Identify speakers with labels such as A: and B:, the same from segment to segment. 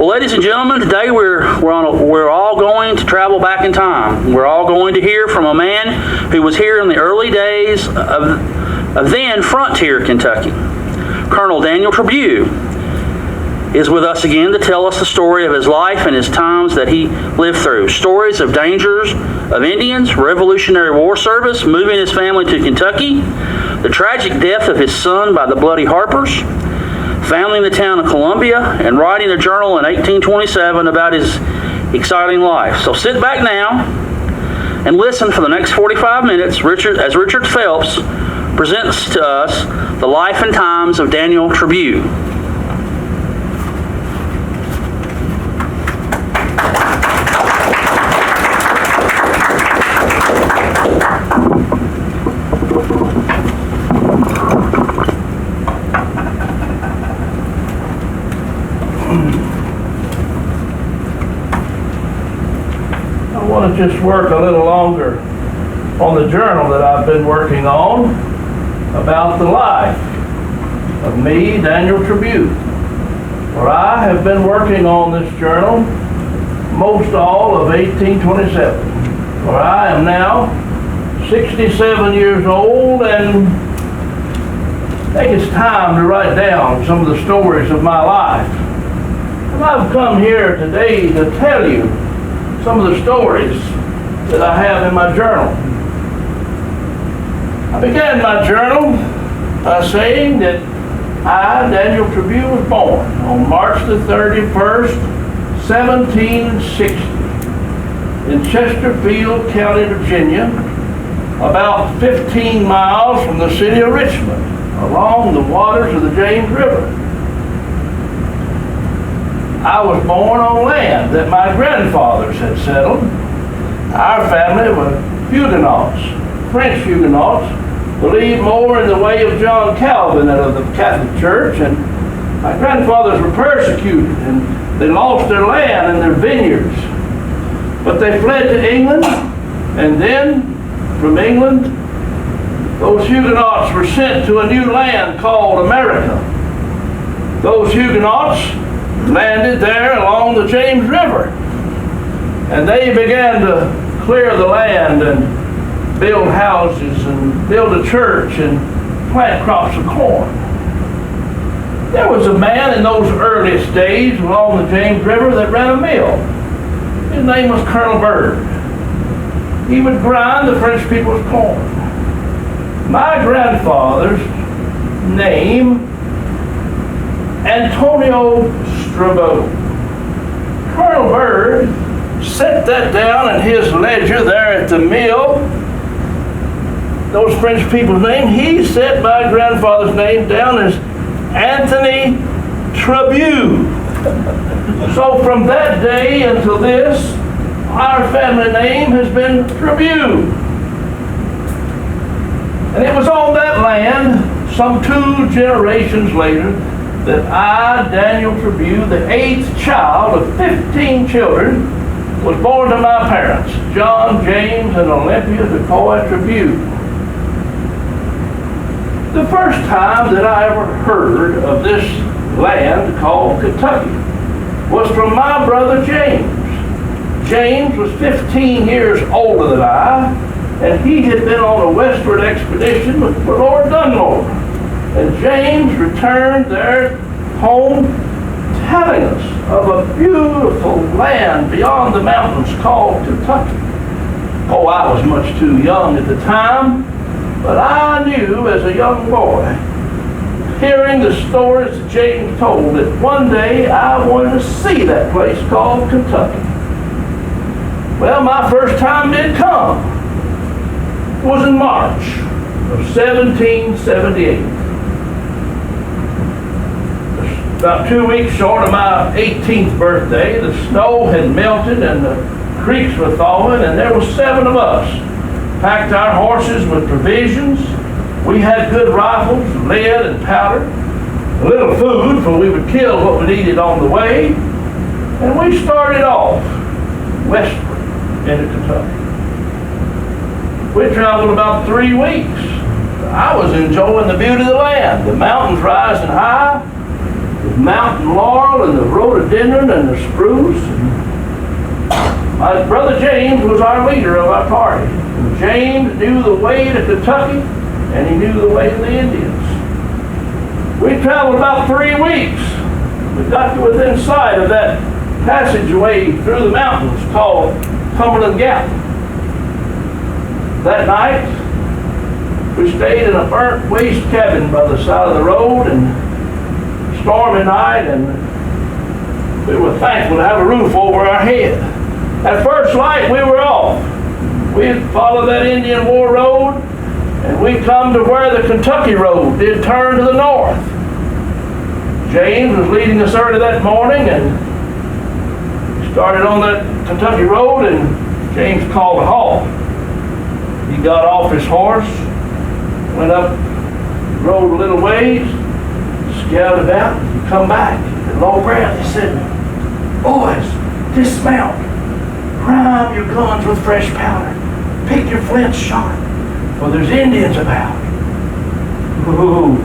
A: Well, ladies and gentlemen, today we're all going to travel back in time. We're all going to hear from a man who was here in the early days of then Frontier, Kentucky. Colonel Daniel Trabue is with us again to tell us the story of his life and his times that he lived through. Stories of dangers of Indians, Revolutionary War service, moving his family to Kentucky, the tragic death of his son by the Bloody Harpers, founding the town of Columbia, and writing a journal in 1827 about his exciting life. So sit back now and listen for the next 45 minutes as Richard Phelps presents to us the life and times of Daniel Trabue.
B: I want to just work a little longer on the journal that I've been working on about the life of me, Daniel Trabue. For I have been working on this journal most all of 1827. For I am now 67 years old, and I think it's time to write down some of the stories of my life. And I've come here today to tell you some of the stories that I have in my journal. I began my journal by saying that I, Daniel Trabue, was born on March the 31st, 1760 in Chesterfield County, Virginia, about 15 miles from the city of Richmond, along the waters of the James River. I was born on land that my grandfathers had settled. Our family were Huguenots, French Huguenots, believed more in the way of John Calvin than of the Catholic Church, and my grandfathers were persecuted, and they lost their land and their vineyards. But they fled to England, and then from England, those Huguenots were sent to a new land called America. Those Huguenots landed there along the James River, and they began to clear the land and build houses and build a church and plant crops of corn. There was a man in those earliest days along the James River that ran a mill. His name was Colonel Bird. He would grind the French people's corn. My grandfather's name, Antonio Trabue. Colonel Bird set that down in his ledger there at the mill. Those French people's name, he set my grandfather's name down as Anthony Trabue. So from that day until this, our family name has been Trabue. And it was on that land, some 2 generations later, that I, Daniel Trabue, the 8th child of 15 children, was born to my parents, John, James, and Olympia Decoy Trabue. The first time that I ever heard of this land called Kentucky was from my brother James. James was 15 years older than I, and he had been on a westward expedition with Lord Dunmore. And James returned there home telling us of a beautiful land beyond the mountains called Kentucky. Oh, I was much too young at the time, but I knew as a young boy, hearing the stories that James told, that one day I wanted to see that place called Kentucky. Well, my first time did come. It was in March of 1778. About 2 weeks short of my 18th birthday, the snow had melted and the creeks were thawing, and there were 7 of us. Packed our horses with provisions. We had good rifles, lead and powder, a little food, for we would kill what we needed on the way. And we started off westward into Kentucky. We traveled about 3 weeks. I was enjoying the beauty of the land, the mountains rising high, the the mountain laurel and the rhododendron and the spruce. My brother James was our leader of our party. James knew the way to Kentucky, and he knew the way to the Indians. We traveled about 3 weeks. We got to within sight of that passageway through the mountains called Cumberland Gap. That night, we stayed in a burnt waste cabin by the side of the road, and stormy night, and we were thankful to have a roof over our head. At first light, we were off. We had followed that Indian War road, and we come to where the Kentucky road did turn to the north. James was leading us early that morning, and we started on that Kentucky road, and James called a halt. He got off his horse, went up, rode a little ways, scouted out, and come back. In low breath, he said, "Boys, dismount. Prime your guns with fresh powder. Pick your flints sharp, for there's Indians about." Ooh.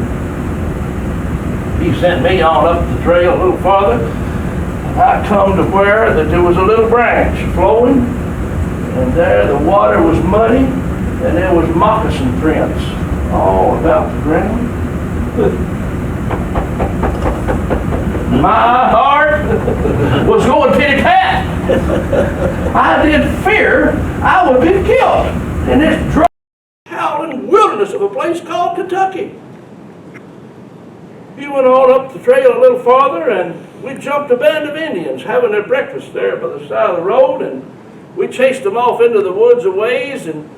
B: He sent me on up the trail a little farther, and I come to where that there was a little branch flowing, and there the water was muddy, and there was moccasin prints all about the ground. My heart was going pity-pat. I did fear I would be killed in this dry, howling wilderness of a place called Kentucky. He went on up the trail a little farther, and we jumped a band of Indians having their breakfast there by the side of the road, and we chased them off into the woods a ways, and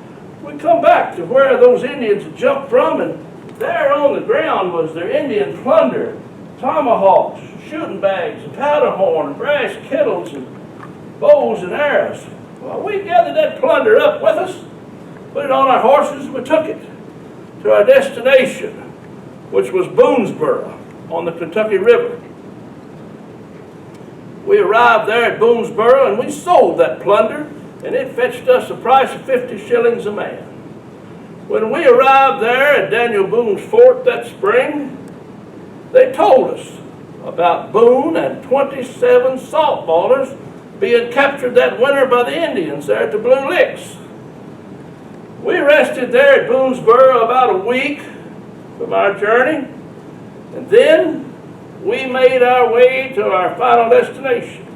B: we come back to where those Indians had jumped from, and there on the ground was their Indian plunder, tomahawks, shooting bags, and powder horn, and brass kettles, and bows and arrows. Well, we gathered that plunder up with us, put it on our horses, and we took it to our destination, which was Boonesboro on the Kentucky River. We arrived there at Boonesboro, and we sold that plunder, and it fetched us a price of 50 shillings a man. When we arrived there at Daniel Boone's fort that spring, they told us about Boone and 27 salt ballers being captured that winter by the Indians there at the Blue Licks. We rested there at Boonesboro about a week from our journey, and then we made our way to our final destination,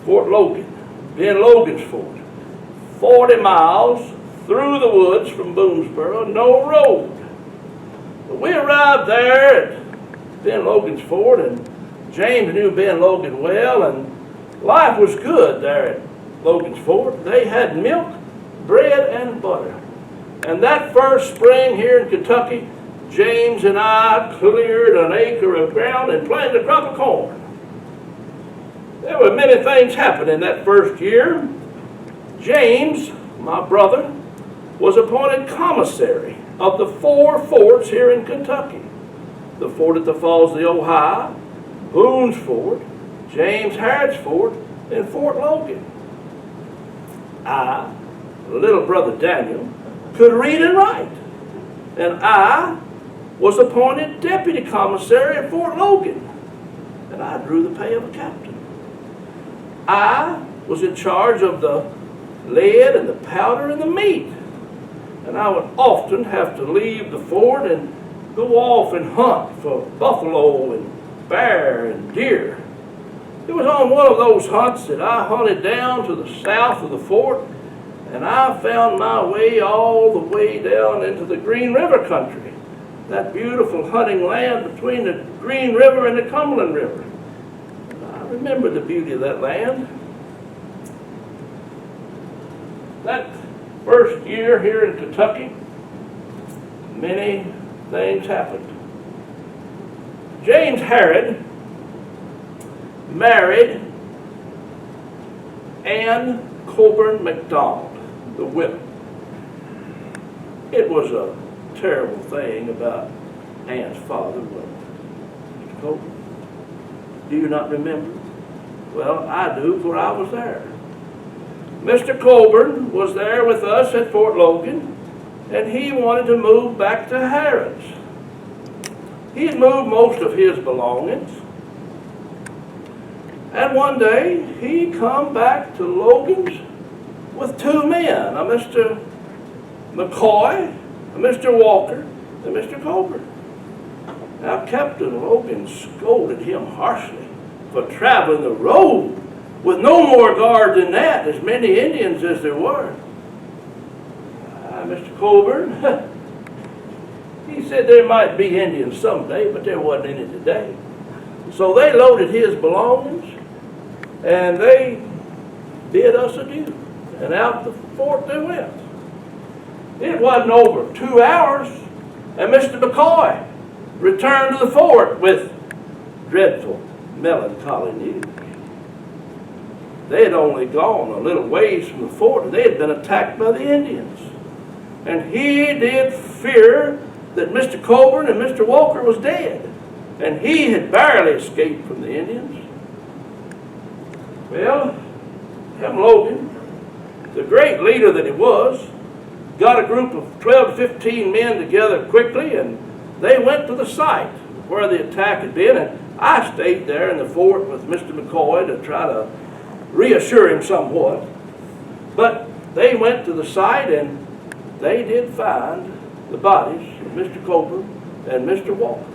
B: Fort Logan, Ben Logan's fort, 40 miles through the woods from Boonesboro, no road. But we arrived there at Ben Logan's fort, and James knew Ben Logan well, and life was good there at Logan's fort. They had milk, bread, and butter. And that first spring here in Kentucky, James and I cleared an acre of ground and planted a crop of corn. There were many things happening that first year. James, my brother, was appointed commissary of the 4 forts here in Kentucky. The fort at the Falls of the Ohio, Boone's Fort, James Harrod's Fort, and Fort Logan. I, little brother Daniel, could read and write, and I was appointed deputy commissary at Fort Logan, and I drew the pay of a captain. I was in charge of the lead and the powder and the meat, and I would often have to leave the fort and go off and hunt for buffalo and bear and deer. It was on one of those hunts that I hunted down to the south of the fort, and I found my way all the way down into the Green River country, that beautiful hunting land between the Green River and the Cumberland River. I remember the beauty of that land. That first year here in Kentucky, many things happened. James Harrod married Ann Colburn McDonald, the widow. It was a terrible thing about Ann's father, wasn't it, Mr. Colburn? Do you not remember? Well, I do, for I was there. Mr. Colburn was there with us at Fort Logan, and he wanted to move back to Harrods. He had moved most of his belongings. And one day, he come back to Logan's with two men, a Mr. McCoy, a Mr. Walker, and Mr. Coburn. Now, Captain Logan scolded him harshly for traveling the road with no more guard than that, as many Indians as there were. Mr. Coburn, he said there might be Indians someday, but there wasn't any today. So they loaded his belongings, and they bid us adieu, and out the fort they went. It wasn't over 2 hours, and Mr. McCoy returned to the fort with dreadful, melancholy news. They had only gone a little ways from the fort, and they had been attacked by the Indians. And he did fear that Mr. Coburn and Mr. Walker was dead, and he had barely escaped from the Indians. Well, Captain Logan, the great leader that he was, got a group of 12 to 15 men together quickly, and they went to the site where the attack had been, and I stayed there in the fort with Mr. McCoy to try to reassure him somewhat. But they went to the site, and they did find the bodies of Mr. Coburn and Mr. Walker,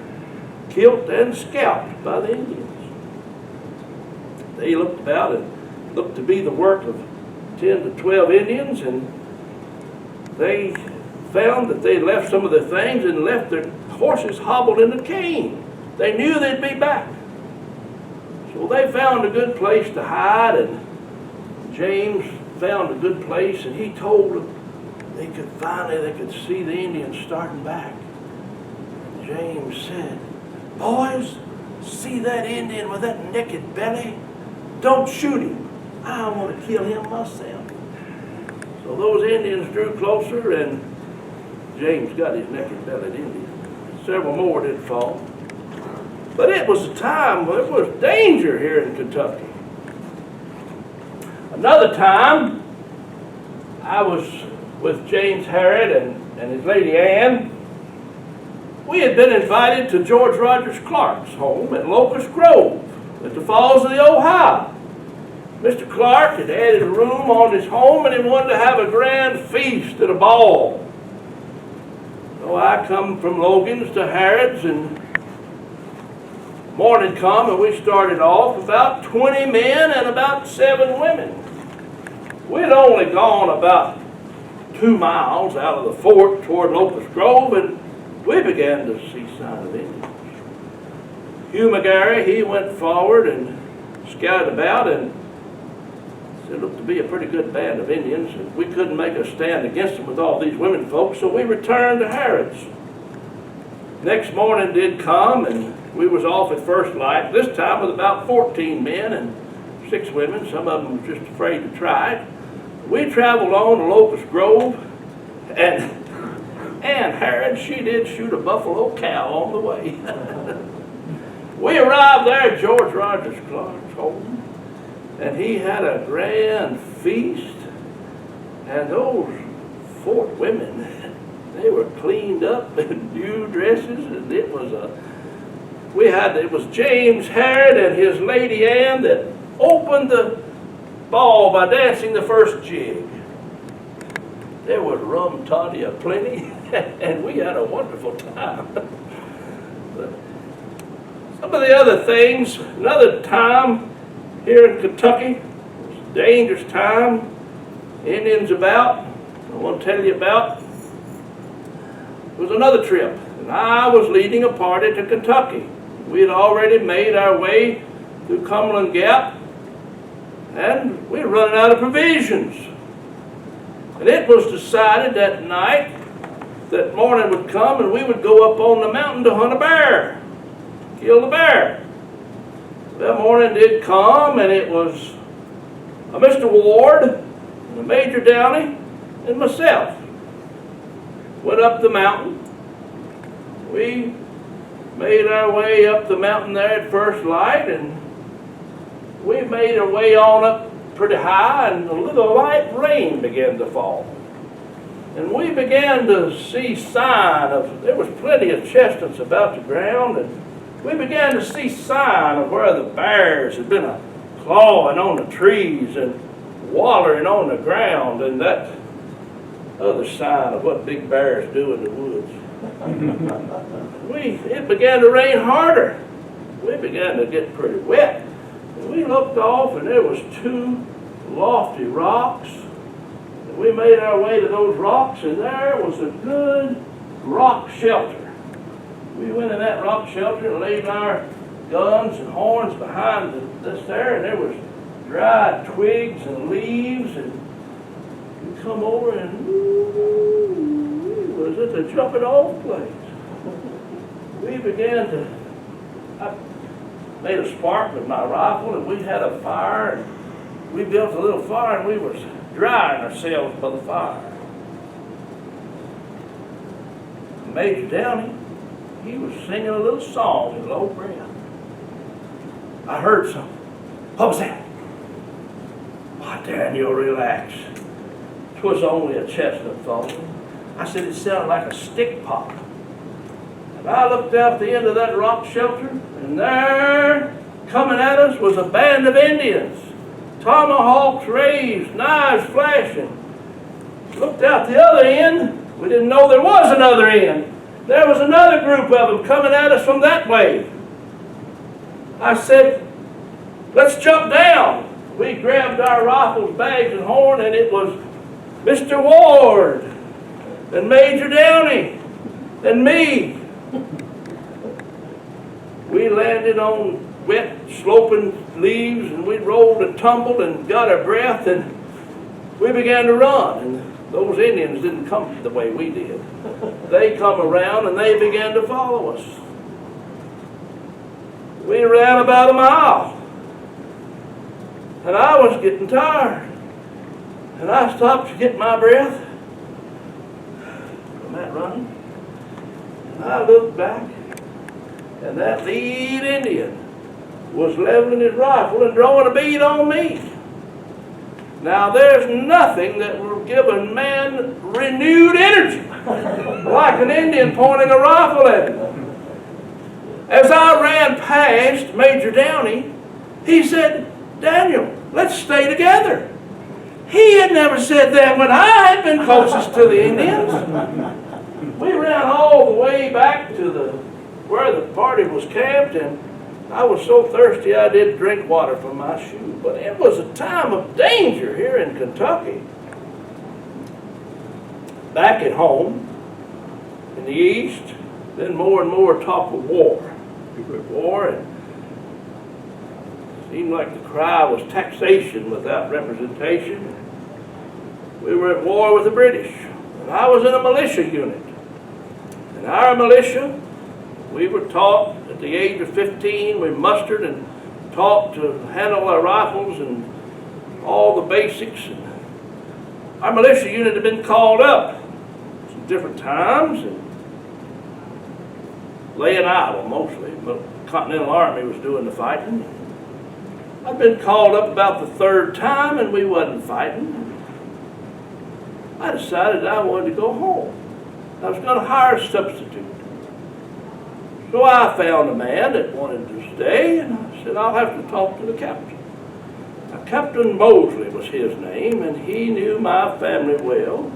B: killed and scalped by the Indians. They looked about and looked to be the work of 10 to 12 Indians, and they found that they left some of their things and left their horses hobbled in a cane. They knew they'd be back. So they found a good place to hide, and James found a good place, and he told them they could see the Indians starting back. James said, "Boys, see that Indian with that naked belly? Don't shoot him. I want to kill him myself." So those Indians drew closer, and James got his naked-bellied Indian. Several more did fall. But it was a time when there was danger here in Kentucky. Another time, I was with James Harrod and his lady Ann. We had been invited to George Rogers Clark's home at Locust Grove at the Falls of the Ohio. Mr. Clark had added a room on his home, and he wanted to have a grand feast at a ball. So I come from Logan's to Harrod's, and morning come, and we started off about 20 men and about 7 women. We'd only gone about 2 miles out of the fort toward Locust Grove, and we began to see signs of Indians. Hugh McGarry, he went forward and scouted about, and it looked to be a pretty good band of Indians, and we couldn't make a stand against them with all these women folks, so we returned to Harrod's. Next morning did come, and we was off at first light, this time with about 14 men and 6 women. Some of them were just afraid to try it. We traveled on to Locust Grove, and Harrod, she did shoot a buffalo cow on the way. We arrived there at George Rogers Clark's home, and he had a grand feast, and those fort women, they were cleaned up in new dresses, and it was James Harrod and his lady Ann that opened the ball by dancing the first jig. There was rum toddy aplenty, and we had a wonderful time. Some of the other things, another time here in Kentucky, it was a dangerous time, Indians about, I want to tell you about. It was another trip, and I was leading a party to Kentucky. We had already made our way through Cumberland Gap, and we were running out of provisions. And it was decided that night that morning would come, and we would go up on the mountain to hunt a bear, kill the bear. That morning did come, and it was a Mr. Ward, and a Major Downey, and myself. Went up the mountain. We made our way up the mountain there at first light, and we made our way on up pretty high, and a little light rain began to fall. And we began to see sign of, there was plenty of chestnuts about the ground, and we began to see sign of where the bears had been clawing on the trees and wallering on the ground, and that other sign of what big bears do in the woods. It began to rain harder. We began to get pretty wet. And we looked off, and there was two lofty rocks. And we made our way to those rocks, and there was a good rock shelter. We went in that rock shelter and laid our guns and horns behind this there, and there was dried twigs and leaves, and we come over, and was it a jumping off place? We began to, I made a spark with my rifle, and we had a fire, and we built a little fire, and we were drying ourselves by the fire. Major Downey, he was singing a little song in low breath. I heard something. What was that? Why, Daniel, relax. 'Twas only a chestnut falling. I said it sounded like a stick pop. And I looked out the end of that rock shelter, and there, coming at us, was a band of Indians. Tomahawks raised, knives flashing. Looked out the other end. We didn't know there was another end. There was another group of them coming at us from that way. I said, let's jump down. We grabbed our rifles, bags, and horn, and it was Mr. Ward and Major Downey and me. We landed on wet, sloping leaves, and we rolled and tumbled and got our breath, and we began to run. And those Indians didn't come the way we did. They come around, and they began to follow us. We ran about a mile, and I was getting tired. And I stopped to get my breath from that running. And I looked back, and that lead Indian was leveling his rifle and drawing a bead on me. Now, there's nothing that will give a man renewed energy like an Indian pointing a rifle at him. As I ran past Major Downey, he said, Daniel, let's stay together. He had never said that when I had been closest to the Indians. We ran all the way back to where the party was camped, and I was so thirsty I did drink water from my shoe. But it was a time of danger here in Kentucky. Back at home, in the East, then more and more talk of war. War, and it seemed like the cry was taxation without representation. We were at war with the British, and I was in a militia unit. In our militia, we were taught at the age of 15, we mustered and taught to handle our rifles and all the basics. And our militia unit had been called up some different times and laying idle mostly, but the Continental Army was doing the fighting. I'd been called up about the third time, and we wasn't fighting. I decided I wanted to go home. I was going to hire a substitute. So I found a man that wanted to stay, and I said, I'll have to talk to the captain. Now, Captain Mosley was his name, and he knew my family well.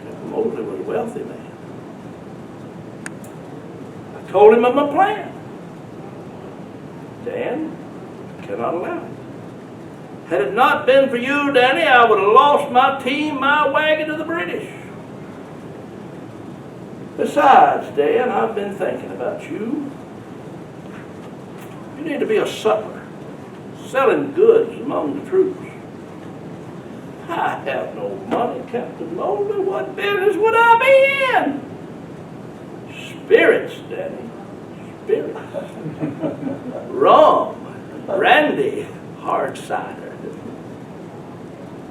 B: Captain Mosley was a wealthy man. I told him of my plan. Dan, I cannot allow it. Had it not been for you, Danny, I would have lost my team, my wagon to the British. Besides, Dan, I've been thinking about you. You need to be a sutler, selling goods among the troops. I have no money, Captain Mosley. What business would I be in? Spirits, Danny. Spirits. Rum, brandy, hard cider.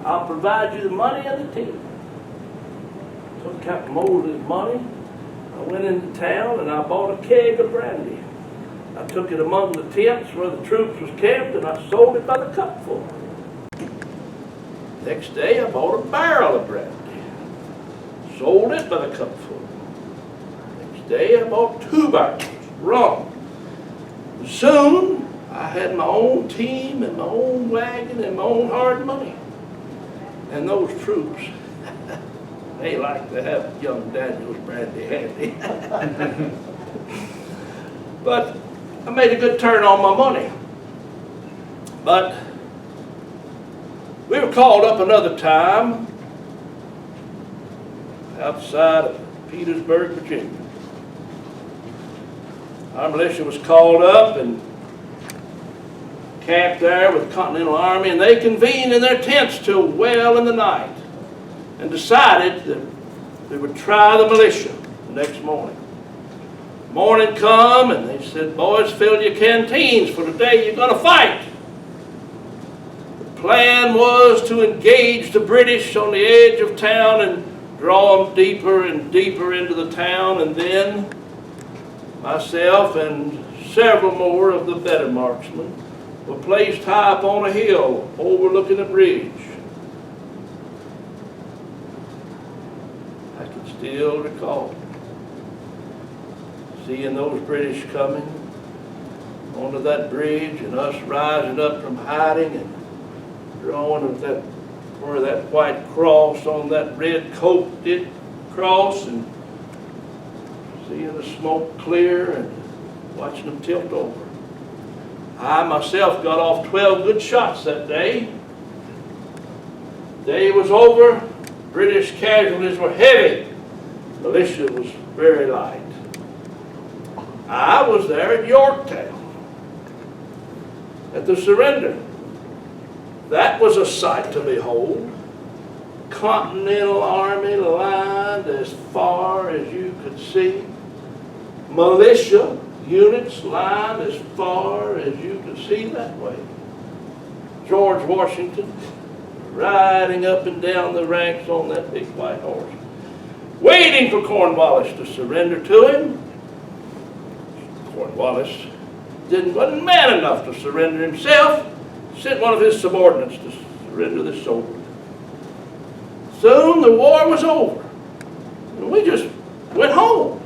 B: I'll provide you the money and the tea. Took Captain Mosley's money. I went into town and I bought a keg of brandy. I took it among the tents where the troops was camped, and I sold it by the cupful. Next day I bought a barrel of brandy. sold it by the cupful. Next day I bought 2 barrels, rum. Soon I had my own team and my own wagon and my own hard money. And those troops, they like to have young Daniel's brandy handy. But I made a good turn on my money. But we were called up another time outside of Petersburg, Virginia. Our militia was called up and camped there with the Continental Army, and they convened in their tents till well in the night and decided that they would try the militia the next morning. Morning come, and they said, boys, fill your canteens for today you're going to fight. The plan was to engage the British on the edge of town and draw them deeper and deeper into the town, and then myself and several more of the better marksmen were placed high up on a hill overlooking a bridge. I can still recall seeing those British coming onto that bridge and us rising up from hiding and drawing of that where that white cross on that red coat did cross, and seeing the smoke clear and watching them tilt over. I myself got off 12 good shots that day. Day was over. British casualties were heavy. Militia was very light. I was there at Yorktown at the surrender. That was a sight to behold. Continental Army lined as far as you could see. Militia units lined as far as you could see that way. George Washington riding up and down the ranks on that big white horse, waiting for Cornwallis to surrender to him. Cornwallis wasn't man enough to surrender himself. Sent one of his subordinates to surrender the soldier. Soon the war was over, and we just went home.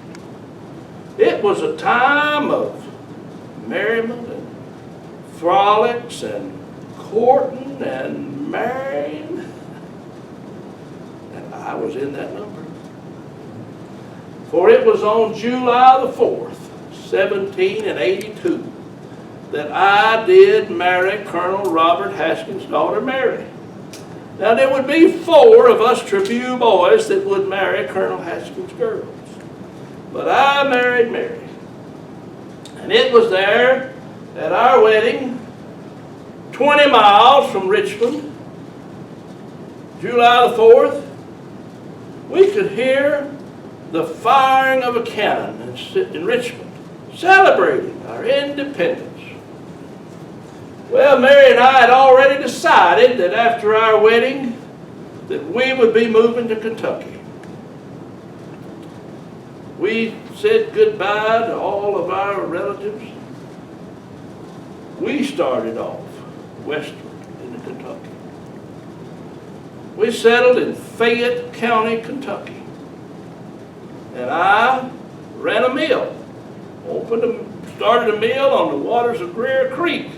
B: It was a time of merriment and frolics and courting and marrying, and I was in that number. For it was on July the 4th, 1782, that I did marry Colonel Robert Haskins' daughter Mary. Now there would be 4 of us Trabue boys that would marry Colonel Haskins' girls. But I married Mary. And it was there at our wedding, 20 miles from Richmond, July the 4th, we could hear the firing of a cannon in Richmond, celebrating our independence. Well, Mary and I had already decided that after our wedding that we would be moving to Kentucky. We said goodbye to all of our relatives. We started off westward into Kentucky. We settled in Fayette County, Kentucky. And I ran a mill, started a mill on the waters of Greer Creek.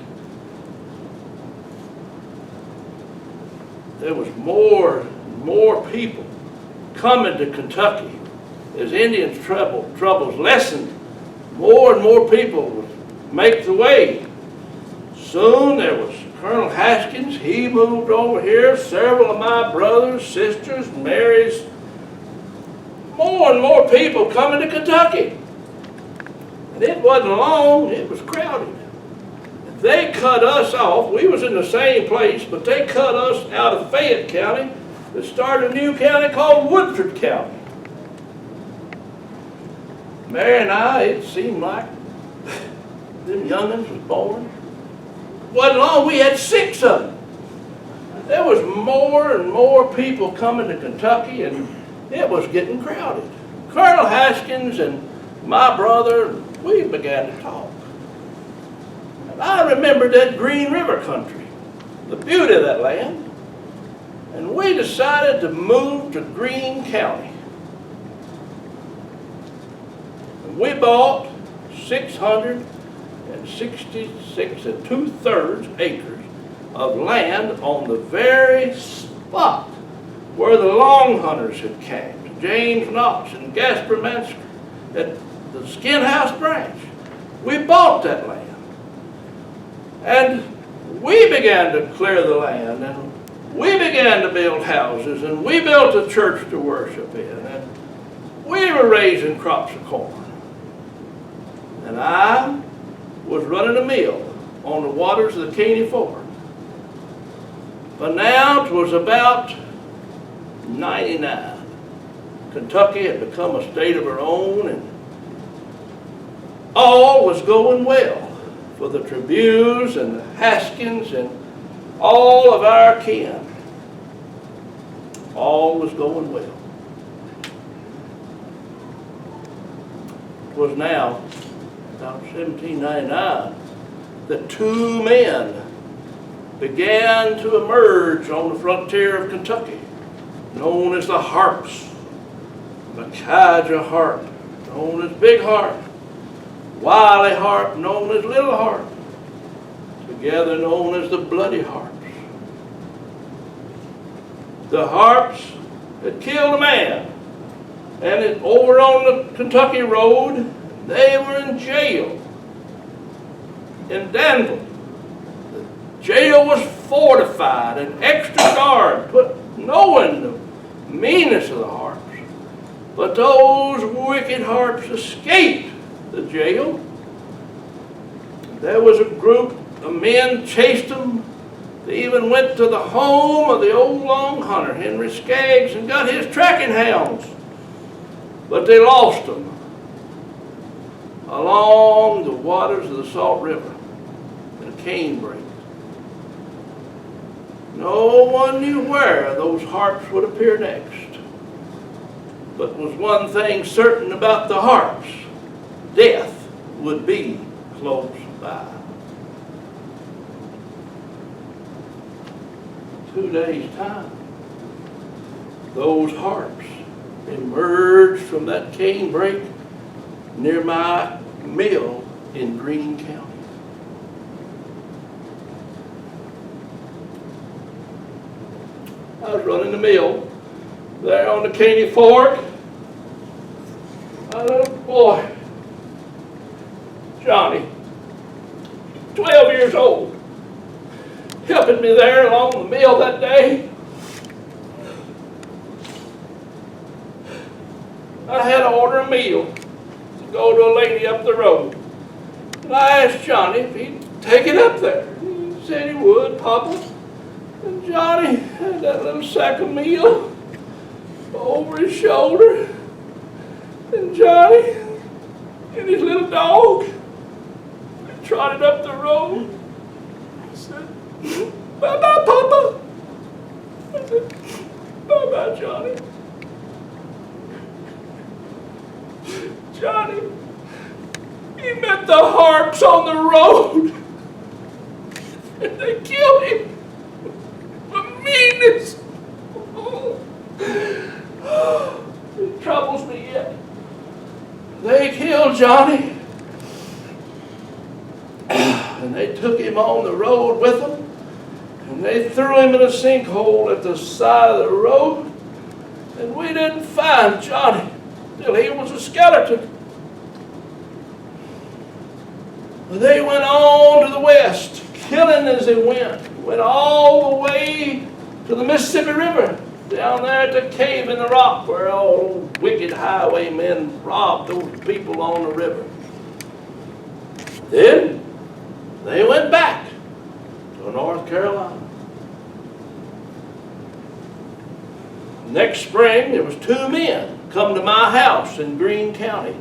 B: There was more and more people coming to Kentucky as Indians' troubles lessened. More and more people would make the way. Soon there was Colonel Haskins. He moved over here. Several of my brothers, sisters, Mary's. More and more people coming to Kentucky. And it wasn't long, it was crowded. They cut us off. We was in the same place, but they cut us out of Fayette County and started a new county called Woodford County. Mary and I, it seemed like them young'uns was born. Wasn't long, we had 6 of them. There was more and more people coming to Kentucky, and it was getting crowded. Colonel Haskins and my brother, we began to talk. I remembered that Green River country, the beauty of that land, and we decided to move to Greene County. we bought 666 and 2/3 acres of land on the very spot where the Long Hunters had camped, James Knox and Gaspar Mansker at the Skin House Branch. We bought that land. And we began to clear the land, and we began to build houses, and we built a church to worship in, and we were raising crops of corn. And I was running a mill on the waters of the Caney Fork. But now it was about 99. Kentucky had become a state of her own, and all was going well for the Trabues and the Haskins and all of our kin. All was going well. It was now about 1799 that two men began to emerge on the frontier of Kentucky, known as the Harps. Micajah Harp, known as Big Harp. Wiley Harp, known as Little Harp. Together known as the Bloody Harps. The Harps had killed a man, and over on the Kentucky road, they were in jail in Danville. The jail was fortified, and extra guard put knowing the meanness of the Harps. But those wicked Harps escaped the jail. There was a group of men chased them. They even went to the home of the old Long Hunter, Henry Skaggs, and got his tracking hounds. But they lost them along the waters of the Salt River in a canebrake. No one knew where those Harps would appear next. But was one thing certain about the Harps: death would be close by. 2 days' time, those Harps emerged from that canebrake near my mill in Greene County. I was running the mill there on the Caney Fork. A little boy, Johnny, 12 years old, helping me there along the mill that day. I had to order a meal to go to a lady up the road. And I asked Johnny if he'd take it up there. He said he would, Papa. And Johnny had that little sack of meal over his shoulder. And Johnny and his little dog trotted up the road. I said, "Bye-bye, Papa." I said, "Bye-bye, Johnny." Johnny, he met the Harps on the road. And they killed him for meanness. It troubles me yet. They killed Johnny. And they took him on the road with them. And they threw him in a sinkhole at the side of the road. And we didn't find Johnny till he was a skeleton. They went on to the west, killing as they went. Went all the way to the Mississippi River, down there at the cave in the rock where all those wicked highwaymen robbed those people on the river. Then they went back to North Carolina. Next spring, there was 2 men come to my house in Greene County.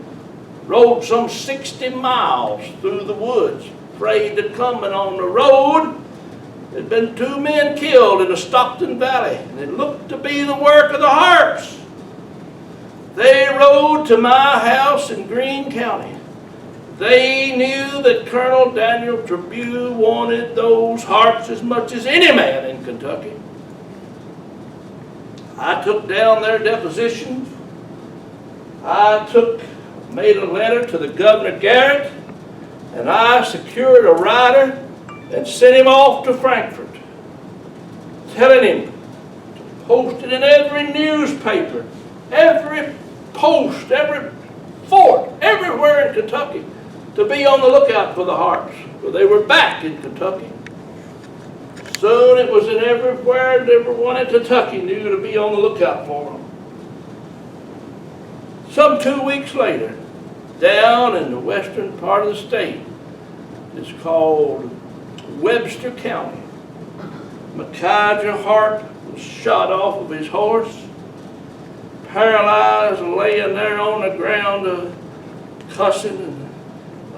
B: Rode some 60 miles through the woods, afraid that coming on the road there'd been 2 men killed in the Stockton Valley, and it looked to be the work of the Harps. They rode to my house in Greene County. They knew that Colonel Daniel Trabue wanted those Harps as much as any man in Kentucky. I took down their depositions. I took made a letter to the Governor Garrett, and I secured a rider and sent him off to Frankfurt, telling him to post it in every newspaper, every post, every fort, everywhere in Kentucky, to be on the lookout for the Harps, for they were back in Kentucky. Soon it was in everywhere, and everyone in Kentucky knew to be on the lookout for them. Some 2 weeks later, down in the western part of the state, it's called Webster County, Micaiah Hart was shot off of his horse, paralyzed, laying there on the ground, cussing, and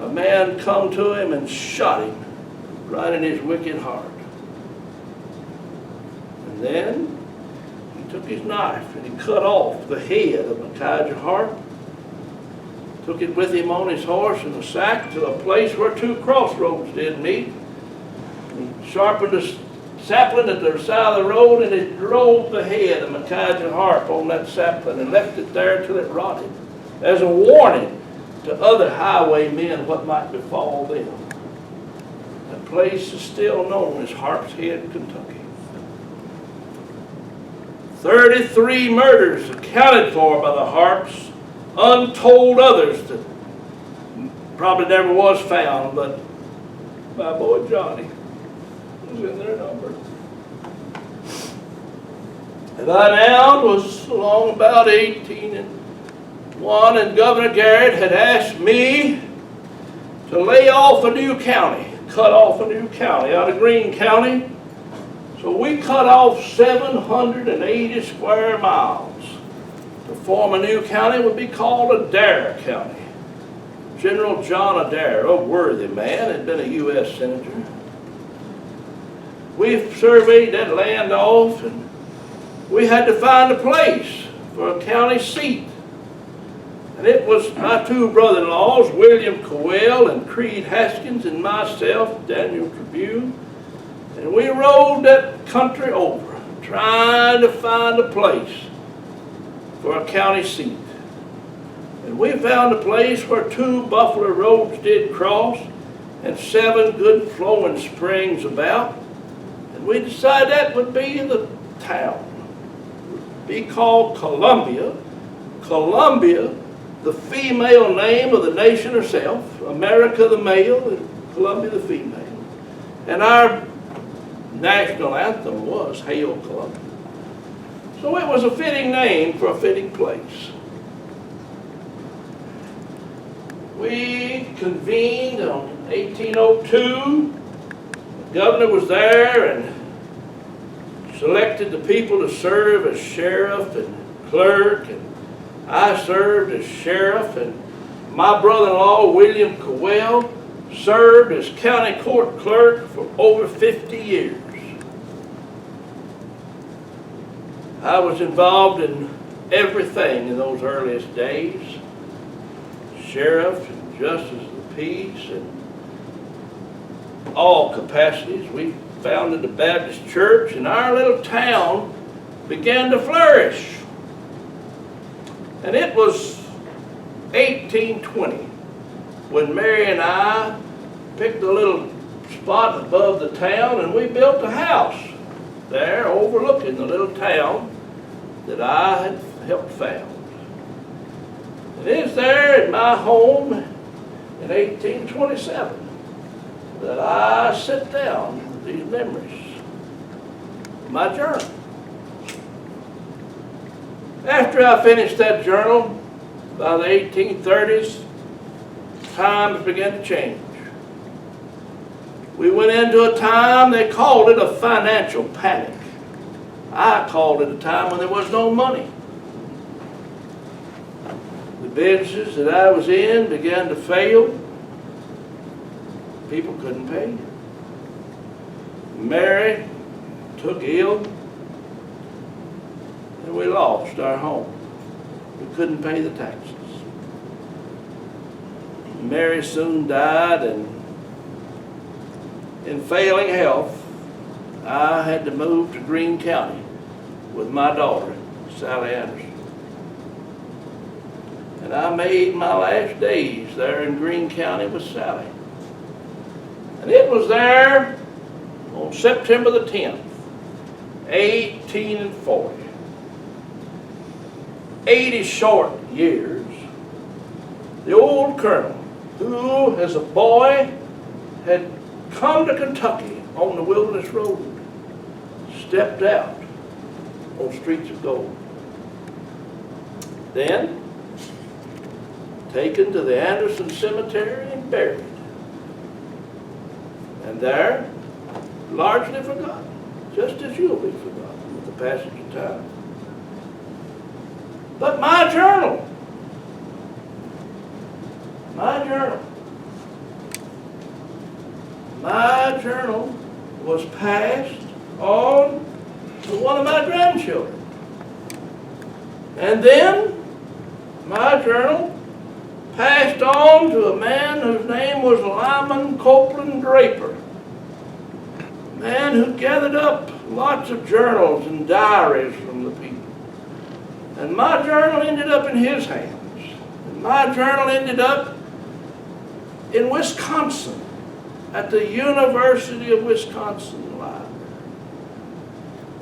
B: a man come to him and shot him right in his wicked heart. And then he took his knife and he cut off the head of Micaiah Hart, took it with him on his horse in a sack to a place where two crossroads did meet. He sharpened a sapling at the side of the road, and it drove the head of Micaiah Hart on that sapling and left it there till it rotted, as a warning to other highwaymen what might befall them. That place is still known as Harp's Head, Kentucky. 33 murders accounted for by the Harps, untold others that probably never was found, but my boy Johnny was in their number. And I now was along about 18 and 1, and Governor Garrett had asked me to lay off a new county, cut off a new county out of Greene County. So we cut off 780 square miles. To form a new county would be called Adair County. General John Adair, a worthy man, had been a U.S. Senator. We surveyed that land off, and we had to find a place for a county seat. And it was my two brother-in-laws, William Cowell and Creed Haskins, and myself, Daniel Trabue. And we rode that country over, trying to find a place for a county seat. And we found a place where 2 buffalo roads did cross and 7 good flowing springs about. And we decided that would be the town. It would be called Columbia. Columbia, the female name of the nation herself, America the male and Columbia the female. And our national anthem was Hail Columbia. So it was a fitting name for a fitting place. We convened in 1802. The governor was there and selected the people to serve as sheriff and clerk, and I served as sheriff, and my brother-in-law, William Cowell, served as county court clerk for over 50 years. I was involved in everything in those earliest days. Sheriff and justice of the peace and all capacities. We founded the Baptist church, and our little town began to flourish. And it was 1820 when Mary and I picked a little spot above the town, and we built a house there overlooking the little town that I had helped found. And it's there in my home in 1827 that I sit down with these memories of my journal. After I finished that journal, by the 1830s, times began to change. We went into a time, they called it a financial panic. I called it a time when there was no money. The businesses that I was in began to fail. People couldn't pay. Mary took ill, and we lost our home. We couldn't pay the taxes. Mary soon died, and in failing health, I had to move to Greene County with my daughter, Sally Anderson. and I made my last days there in Greene County with Sally. And it was there on September the 10th, 1840. 80 short years, the old colonel, who as a boy had come to Kentucky on the Wilderness Road, stepped out on streets of gold. Then, taken to the Anderson Cemetery and buried. And there, largely forgotten, just as you'll be forgotten with the passage of time. But my journal was passed on to one of my grandchildren. And then my journal passed on to a man whose name was Lyman Copeland Draper, a man who gathered up lots of journals and diaries from the people. And my journal ended up in his hands. And my journal ended up in Wisconsin, at the University of Wisconsin Library.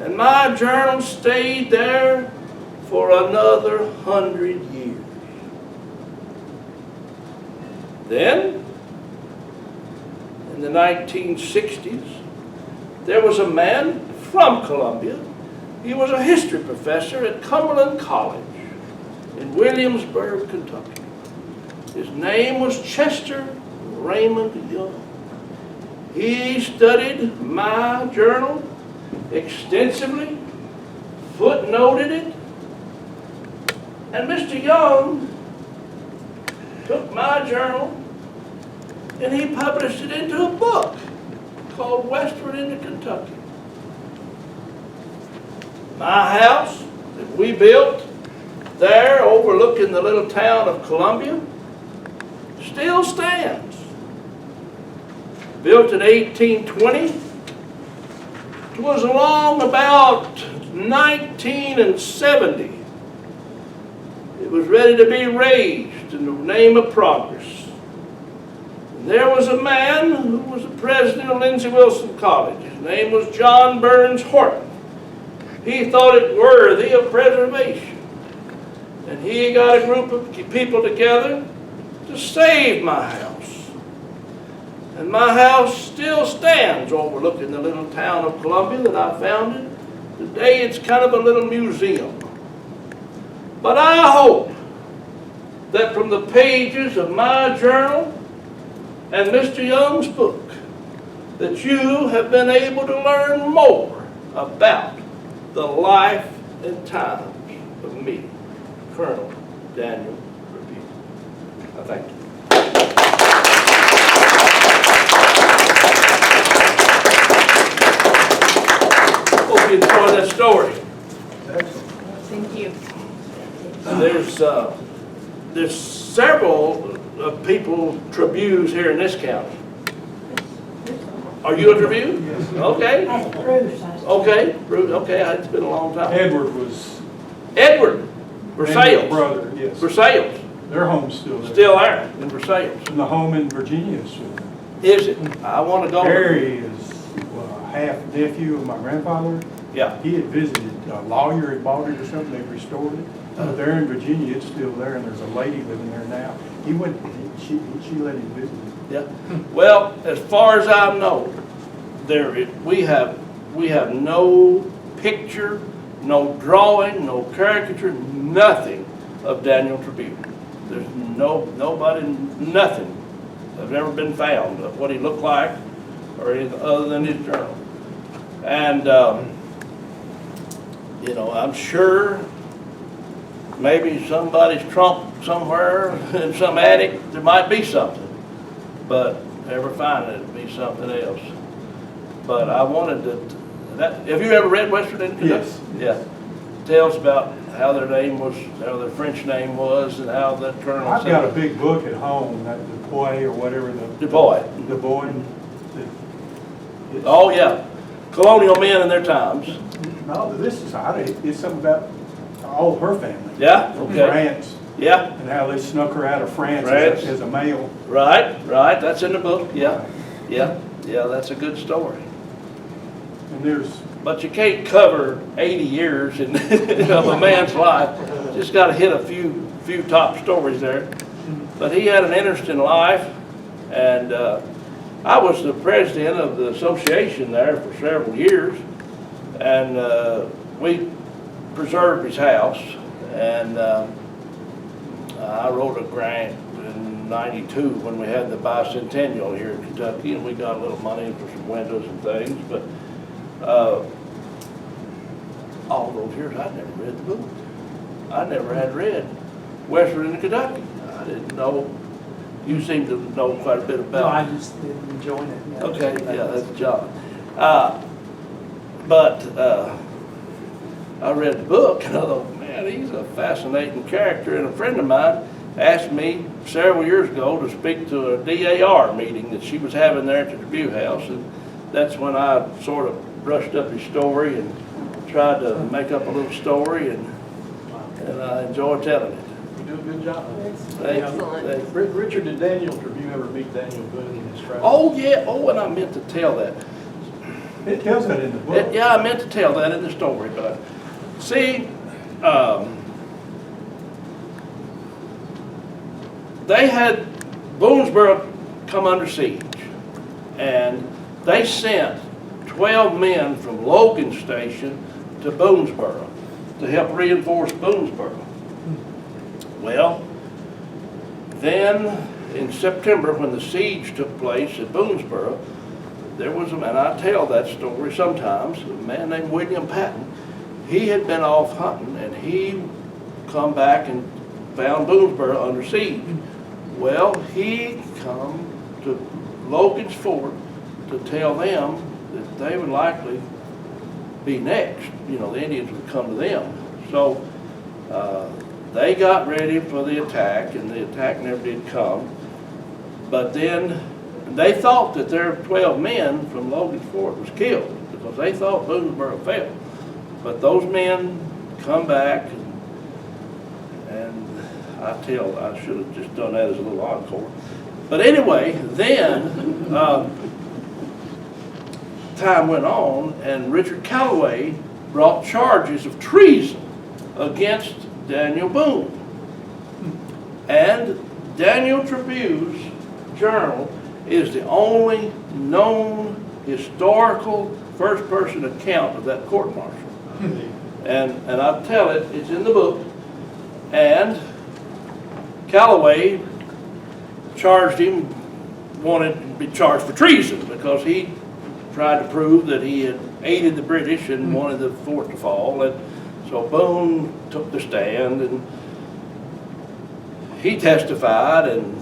B: And my journal stayed there for another 100 years. Then, in the 1960s, there was a man from Columbia. He was a history professor at Cumberland College in Williamsburg, Kentucky. His name was Chester Raymond Young. He studied my journal extensively, footnoted it, and Mr. Young took my journal and he published it into a book called Westward into Kentucky. My house that we built there overlooking the little town of Columbia still stands. Built in 1820. It was along about 1970. It was ready to be raised in the name of progress. And there was a man who was the president of Lindsey Wilson College. His name was John Burns Horton. He thought it worthy of preservation. And he got a group of people together to save my house. And my house still stands overlooking the little town of Columbia that I founded. Today it's kind of a little museum. But I hope that from the pages of my journal and Mr. Young's book, that you have been able to learn more about the life and times of me, Colonel Daniel Trabue. I thank you. Hope you enjoy that story.
C: Thank you.
B: There's several people, Trabues, here in this county. Are you a Trabue?
D: Yes.
B: Okay.
C: That's Bruce.
B: Okay, Bruce. Okay, it's been a long time.
D: Edward was
B: Edward, Versailles.
D: brother, yes.
B: Versailles,
D: Their home's still there.
B: still there in Versailles.
D: And the home in Virginia is still there.
B: Is it? I want to go.
D: Harry is half nephew of my grandfather.
B: Yeah.
D: He had visited, a lawyer had bought it or something, they restored it. There in Virginia, it's still there, and there's a lady living there now. She let him visit it.
B: Yeah. Well, as far as I know, we have no picture, no drawing, no caricature, nothing of Daniel Trabue. There's nobody, nothing has ever been found of what he looked like or anything other than his journal. And I'm sure maybe somebody's trunk somewhere in some attic, there might be something. But never find it, it'd be something else. But I wanted to, have you ever read Westward into Kentucky?
D: Yes.
B: Yeah. Tells about how their name was, how their French name was, and how that colonel
D: I've
B: said
D: got a big book at home, that Dubois or whatever,
B: Du Bois. Oh, yeah. Colonial men in their times.
D: No, this is, it's something about all her family.
B: Yeah? Okay.
D: Her aunts,
B: Yeah,
D: and how they snuck her out of France
B: France.
D: as a male.
B: right, that's in the book, yeah, that's a good story.
D: And there's,
B: But you can't cover 80 years of a man's life. Just got to hit a few top stories there. But he had an interesting life, and I was the president of the association there for several years, and we preserved his house, and I wrote a grant in '92 when we had the bicentennial here in Kentucky, and we got a little money for some windows and things, but all those years I never read the book. I never had read West Virginia, Kentucky. I didn't know. You seem to know quite a bit about
E: No,
B: it.
E: I just didn't enjoy it. Yeah.
B: Okay, yeah, that's John. But I read the book and I thought, man, he's a fascinating character. And a friend of mine asked me several years ago to speak to a DAR meeting that she was having there at the Trabue house. And that's when I sort of brushed up his story and tried to make up a little story, and I enjoy telling it.
F: You do a good job.
B: Thank you.
C: Excellent.
B: Thank you.
F: Richard, did Daniel Trabue ever meet Daniel Boone in his travels?
B: Oh, yeah. Oh, and I meant to tell that.
D: it tells that in the book.
B: Yeah, I meant to tell that in the story, but see, they had Boonesboro come under siege, and they sent 12 men from Logan Station to Boonesboro to help reinforce Boonesboro. Well, then in September, when the siege took place at Boonesboro, there was a man, I tell that story sometimes, a man named William Patton. He had been off hunting, and he come back and found Boonesboro under siege. Well, he come to Logan's Fort to tell them that they would likely be next. You know, the Indians would come to them. So they got ready for the attack, and the attack never did come. But then they thought that their 12 men from Logan's Fort was killed because they thought Boonesboro fell. But those men come back, and I should have just done that as a little encore. But anyway, then time went on, and Richard Callaway brought charges of treason against Daniel Boone. And Daniel Trabue's journal is the only known historical first-person account of that court-martial. And I tell it, it's in the book. And Callaway charged him, wanted to be charged for treason because he tried to prove that he had aided the British and wanted the fort to fall. And so Boone took the stand, and he testified, and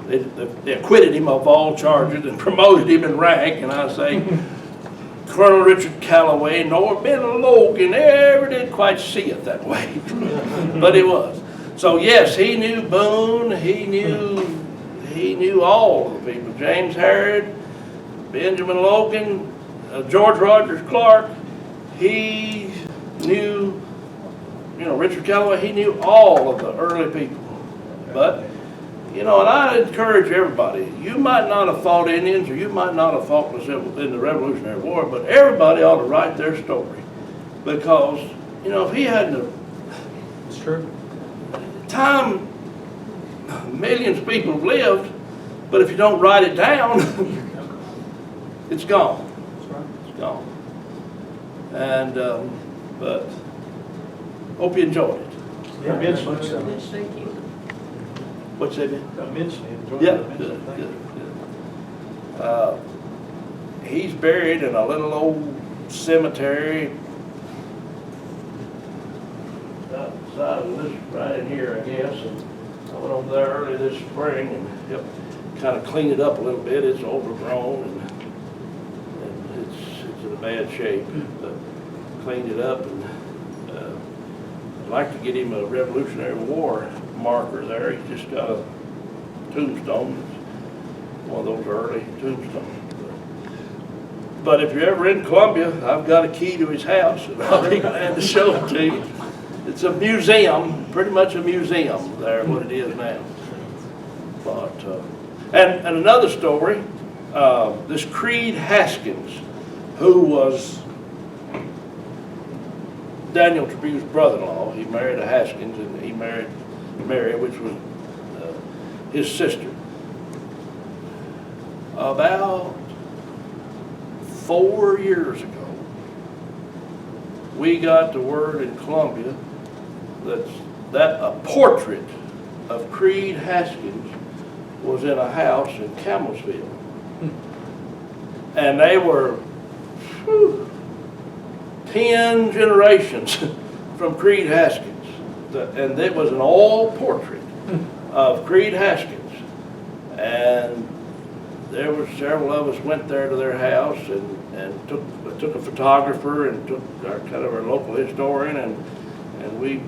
B: they acquitted him of all charges and promoted him in rank. And I say, Colonel Richard Callaway nor Ben Logan ever did quite see it that way, but it was. So yes, he knew Boone. He knew all of the people: James Harrod, Benjamin Logan, George Rogers Clark. He knew, Richard Callaway. He knew all of the early people. But and I encourage everybody, you might not have fought Indians, or you might not have fought in the Revolutionary War, but everybody ought to write their story. Because, if he hadn't,
F: It's true.
B: time, millions of people have lived, but if you don't write it down, it's gone.
F: That's right.
B: It's gone. And, but, hope you enjoyed it.
F: Yeah, immensely so.
C: Thank you.
B: What's that?
F: Immensely enjoyed
B: Yeah,
F: it. Immensely.
B: good,
F: Thank
B: good,
F: you.
B: good. He's buried in a little old cemetery outside of this, right in here, I guess. And I went over there early this spring and helped kind of clean it up a little bit. It's overgrown and it's in a bad shape, but cleaned it up, and I'd like to get him a Revolutionary War marker there. He's just got a tombstone, one of those early tombstones. But if you're ever in Columbia, I've got a key to his house, and I'll be glad to show it to you. it's a museum, pretty much a museum there, what it is now. But, and another story, this Creed Haskins, who was Daniel Trabue's brother-in-law, he married a Haskins, and he married Mary, which was his sister. About 4 years ago, we got the word in Columbia that a portrait of Creed Haskins was in a house in Campbellsville. And they were 10 generations from Creed Haskins. And it was an oil portrait of Creed Haskins. And there were several of us went there to their house and took a photographer and took our local historian, and we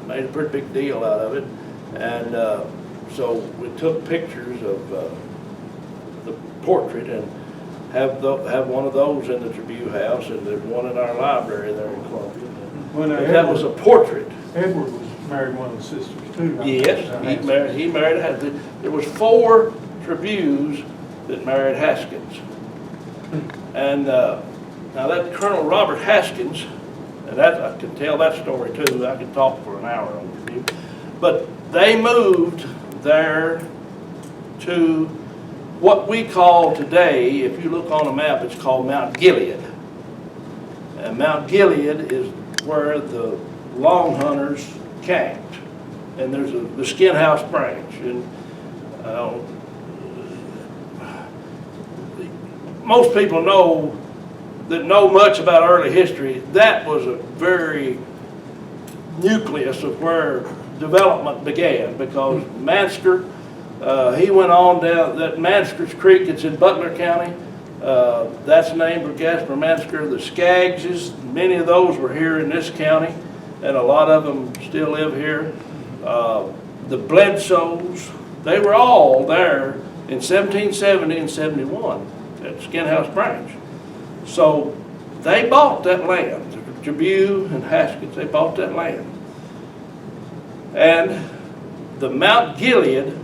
B: made a pretty big deal out of it. And so we took pictures of the portrait and have one of those in the Trabue house, and there's one in our library there in Columbia.
D: Well, now,
B: But that was a portrait.
D: Edward was married one of the sisters too.
B: Yes, he married Haskins. There was 4 Trabues that married Haskins. And now that Colonel Robert Haskins, and that I can tell that story too. I could talk for an hour on Trabue. But they moved there to what we call today, if you look on a map, it's called Mount Gilead. And Mount Gilead is where the Long Hunters camped. And there's the Skin House branch. And most people know much about early history. That was a very nucleus of where development began, because Mansker, he went on down that Mansker's Creek. It's in Butler County. That's named for Gaspar Mansker. The Skaggses, many of those were here in this county, and a lot of them still live here. The Bledsoes, they were all there in 1770 and 71 at Skin House Branch. So they bought that land. Trabue and Haskins, they bought that land. And the Mount Gilead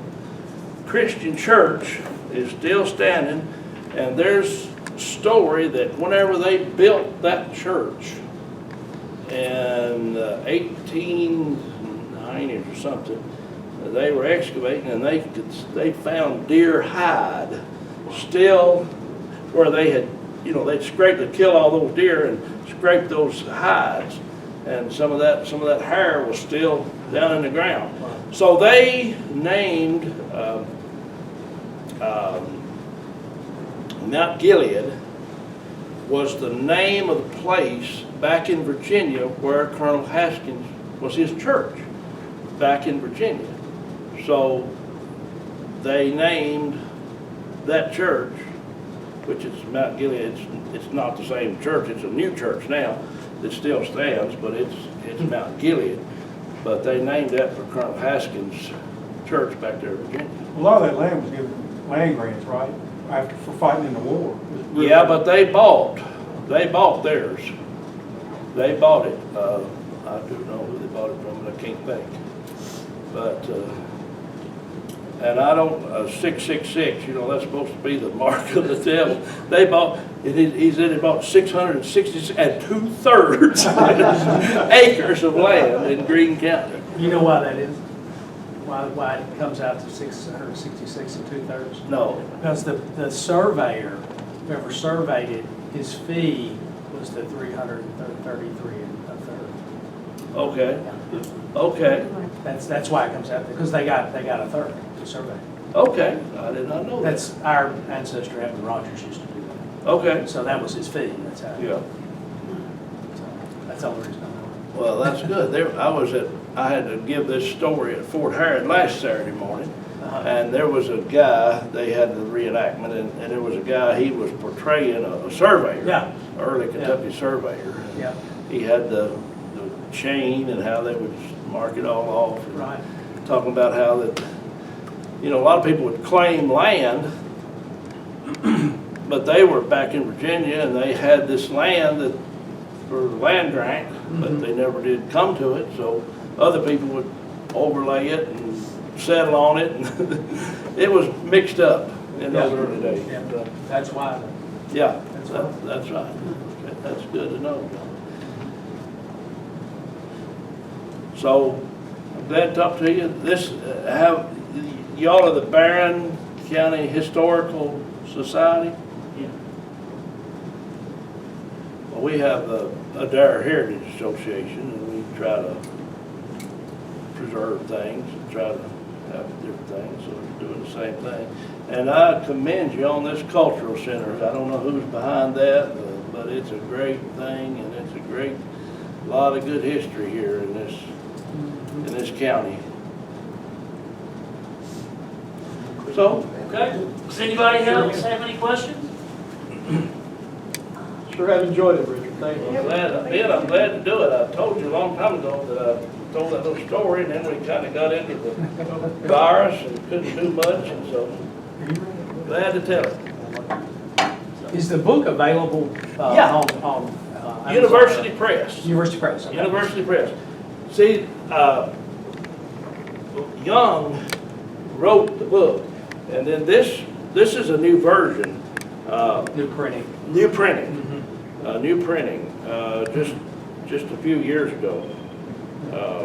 B: Christian Church is still standing, and there's a story that whenever they built that church in 1890s or something, they were excavating and they found deer hide still where they had, they'd kill all those deer and scrape those hides, and some of that hair was still down in the ground. So they named Mount Gilead was the name of the place back in Virginia where Colonel Haskins was his church back in Virginia. So they named that church, which is Mount Gilead. It's not the same church. It's a new church now that still stands, but it's Mount Gilead. But they named that for Colonel Haskins' church back there in Virginia.
D: A lot of that land was given land grants, right? For fighting in the war.
B: Yeah, but they bought theirs. They bought it. I do know who they bought it from, but I can't think. But, and I don't, 666, that's supposed to be the mark of the devil. They bought, he said they bought 666 and 2/3 acres of land in Greene County.
E: You know why that is? Why it comes out to 666 and 2/3?
B: No.
E: Because the surveyor, whoever surveyed it, his fee was the 333 and a third.
B: Okay. Okay.
E: That's why it comes out, because they got a third to survey.
B: Okay. I did not know that.
E: That's our ancestor, Evan Rogers, used to do that.
B: Okay.
E: So that was his fee. That's how.
B: Yeah.
E: So that's the only reason I know it.
B: Well, that's good. I had to give this story at Fort Harrod last Saturday morning, and there was a guy, they had the reenactment, and there was a guy, he was portraying a surveyor,
E: Yeah.
B: early Kentucky surveyor.
E: Yeah.
B: He had the chain and how they would mark it all off. And
E: Right.
B: talking about how that, a lot of people would claim land, but they were back in Virginia and they had this land that for land grant, but they never did come to it, so other people would overlay it and settle on it, and it was mixed up in those early days.
E: Yeah, that's why.
B: Yeah,
E: That's right.
B: that's right. That's good to know. So, I'm glad to talk to you. Y'all are the Barron County Historical Society?
A: Yeah.
B: Well, we have the Adair Heritage Association, and we try to preserve things, and try to have different things, so we're doing the same thing. And I commend you on this cultural center. I don't know who's behind that, but it's a great thing, and it's a lot of good history here in this county. So,
A: Okay. Does anybody else have any questions?
F: Sure have enjoyed it, Richard. Thank you.
B: I'm glad to do it. I told you a long time ago that I told that little story, and then we kind of got into the virus and couldn't do much, and so glad to tell it.
E: Is the book available
B: Yeah.
E: on Amazon?
B: University Press.
E: University Press, okay.
B: University Press. See, Young wrote the book, and then this is a new version.
E: New printing.
B: New printing. Just a few years ago,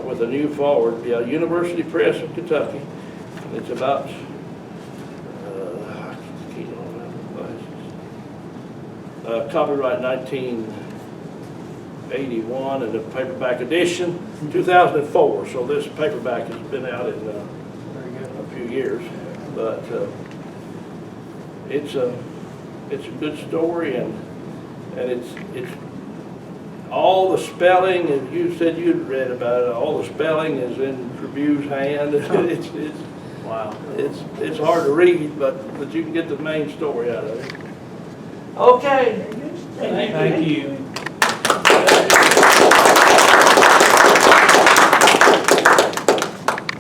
B: with a new forward, University Press of Kentucky. It's about, copyright 1981, and the paperback edition 2004. So this paperback has been out in
E: Very good.
B: a few years, but it's a good story, and it's all the spelling, and you said you'd read about it. All the spelling is in Trabue's hand.
E: Wow.
B: It's hard to read, but you can get the main story out of it. Okay.
E: Thank you.